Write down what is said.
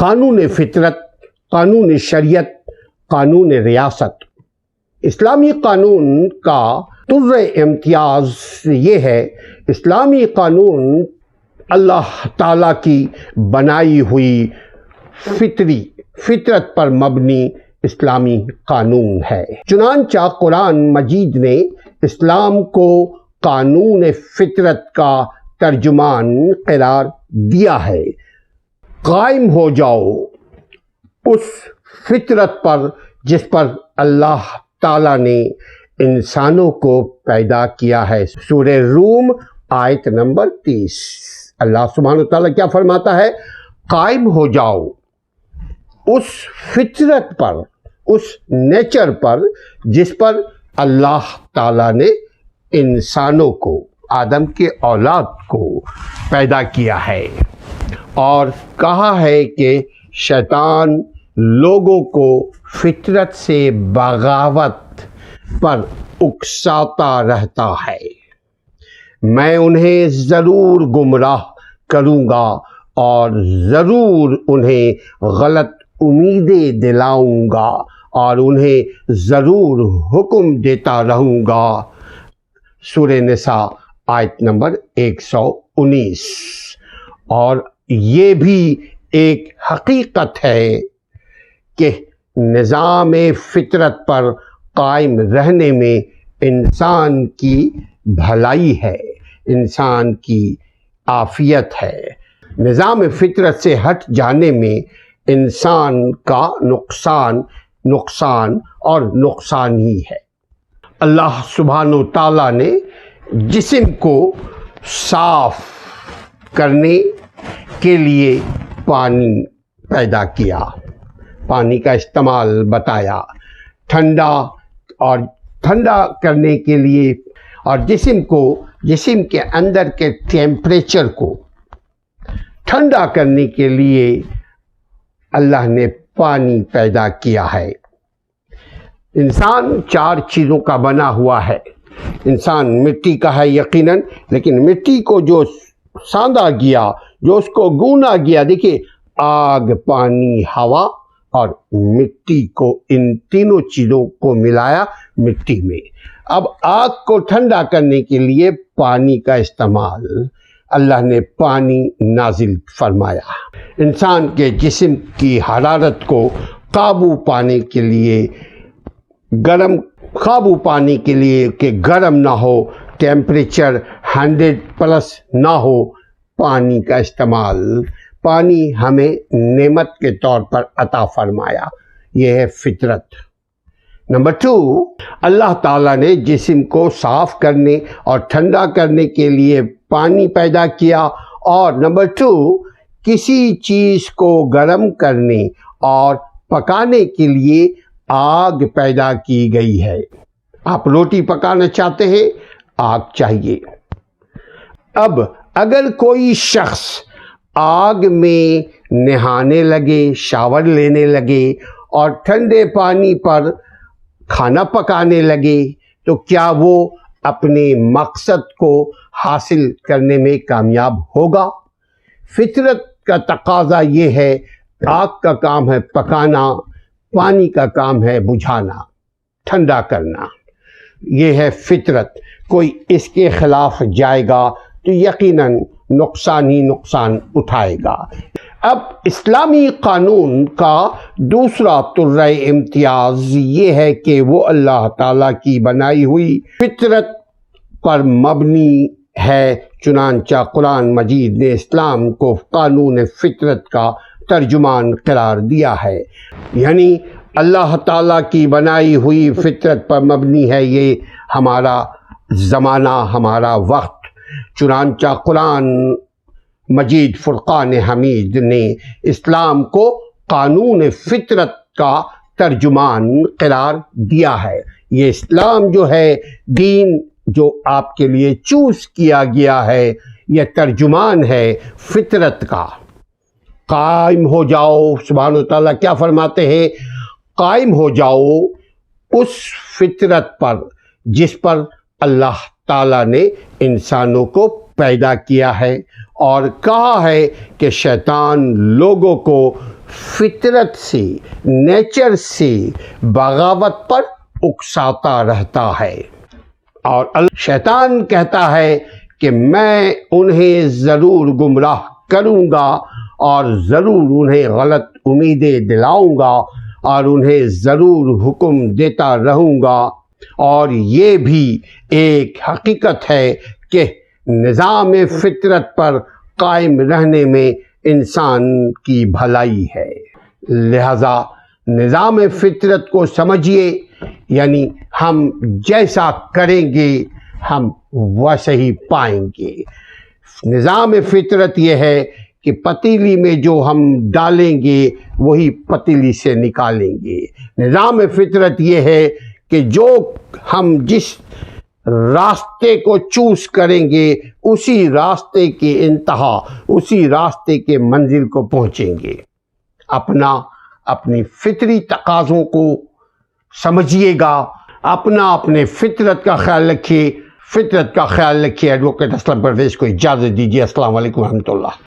قانون فطرت، قانون شریعت، قانون ریاست۔ اسلامی قانون کا طر امتیاز یہ ہے، اسلامی قانون اللہ تعالیٰ کی بنائی ہوئی فطرت پر مبنی اسلامی قانون ہے۔ چنانچہ قرآن مجید نے اسلام کو قانون فطرت کا ترجمان قرار دیا ہے۔ قائم ہو جاؤ اس فطرت پر جس پر اللہ تعالیٰ نے انسانوں کو پیدا کیا ہے۔ سورہ روم آیت نمبر 30۔ اللہ سبحانہ وتعالیٰ کیا فرماتا ہے؟ قائم ہو جاؤ اس فطرت پر، اس نیچر پر جس پر اللہ تعالیٰ نے انسانوں کو، آدم کے اولاد کو پیدا کیا ہے، اور کہا ہے کہ شیطان لوگوں کو فطرت سے بغاوت پر اکساتا رہتا ہے۔ میں انہیں ضرور گمراہ کروں گا اور ضرور انہیں غلط امیدیں دلاؤں گا اور انہیں ضرور حکم دیتا رہوں گا۔ سورہ نساء آیت نمبر 119۔ اور یہ بھی ایک حقیقت ہے کہ نظام فطرت پر قائم رہنے میں انسان کی بھلائی ہے، انسان کی عافیت ہے۔ نظام فطرت سے ہٹ جانے میں انسان کا نقصان اور نقصان ہی ہے۔ اللہ سبحانہ تعالیٰ نے جسم کو صاف کرنے کے لیے پانی پیدا کیا، پانی کا استعمال بتایا، ٹھنڈا کرنے کے لیے، اور جسم کے اندر کے ٹیمپریچر کو ٹھنڈا کرنے کے لیے اللہ نے پانی پیدا کیا ہے۔ انسان 4 چیزوں کا بنا ہوا ہے۔ انسان مٹی کا ہے یقیناً، لیکن مٹی کو جو ساندا گیا، جو اس کو گونا گیا، دیکھیے آگ، پانی، ہوا اور مٹی کو، ان تینوں چیزوں کو ملایا مٹی میں۔ اب آگ کو ٹھنڈا کرنے کے لیے پانی کا استعمال، اللہ نے پانی نازل فرمایا۔ انسان کے جسم کی حرارت کو قابو پانے کے لیے کہ گرم نہ ہو، ٹیمپریچر 100+ نہ ہو، پانی کا استعمال، پانی ہمیں نعمت کے طور پر عطا فرمایا۔ یہ ہے فطرت۔ نمبر 2، اللہ تعالیٰ نے جسم کو صاف کرنے اور ٹھنڈا کرنے کے لیے پانی پیدا کیا، اور نمبر 2، کسی چیز کو گرم کرنے اور پکانے کے لیے آگ پیدا کی گئی ہے۔ آپ روٹی پکانا چاہتے ہیں، آگ چاہیے۔ اب اگر کوئی شخص آگ میں نہانے لگے، شاور لینے لگے اور ٹھنڈے پانی پر کھانا پکانے لگے، تو کیا وہ اپنے مقصد کو حاصل کرنے میں کامیاب ہوگا؟ فطرت کا تقاضا یہ ہے، آگ کا کام ہے پکانا، پانی کا کام ہے بجھانا، ٹھنڈا کرنا۔ یہ ہے فطرت۔ کوئی اس کے خلاف جائے گا تو یقیناً نقصان ہی نقصان اٹھائے گا۔ اب اسلامی قانون کا دوسرا طر امتیاز یہ ہے کہ وہ اللہ تعالیٰ کی بنائی ہوئی فطرت پر مبنی ہے۔ چنانچہ قرآن مجید نے اسلام کو قانون فطرت کا ترجمان قرار دیا ہے، یعنی اللہ تعالیٰ کی بنائی ہوئی فطرت پر مبنی ہے یہ ہمارا زمانہ، ہمارا وقت۔ چنانچہ قرآن مجید فرقان حمید نے اسلام کو قانون فطرت کا ترجمان قرار دیا ہے۔ یہ اسلام جو ہے، دین جو آپ کے لیے چوز کیا گیا ہے، یہ ترجمان ہے فطرت کا۔ قائم ہو جاؤ، سبحانہ تعالیٰ کیا فرماتے ہیں؟ قائم ہو جاؤ اس فطرت پر جس پر اللہ تعالیٰ نے انسانوں کو پیدا کیا ہے، اور کہا ہے کہ شیطان لوگوں کو فطرت سے، نیچر سے بغاوت پر اکساتا رہتا ہے، اور شیطان کہتا ہے کہ میں انہیں ضرور گمراہ کروں گا اور ضرور انہیں غلط امیدیں دلاؤں گا اور انہیں ضرور حکم دیتا رہوں گا۔ اور یہ بھی ایک حقیقت ہے کہ نظام فطرت پر قائم رہنے میں انسان کی بھلائی ہے، لہذا نظام فطرت کو سمجھیے، یعنی ہم جیسا کریں گے ہم ویسے ہی پائیں گے۔ نظام فطرت یہ ہے کہ پتیلی میں جو ہم ڈالیں گے وہی پتیلی سے نکالیں گے۔ نظام فطرت یہ ہے کہ جو ہم جس راستے کو چوز کریں گے اسی راستے کی انتہا، اسی راستے کے منزل کو پہنچیں گے۔ اپنی فطری تقاضوں کو سمجھیے گا، اپنے فطرت کا خیال رکھیے، فطرت کا خیال رکھیے۔ ایڈوکیٹ اسلم پرویز کو اجازت دیجیے۔ السلام علیکم ورحمۃ اللہ۔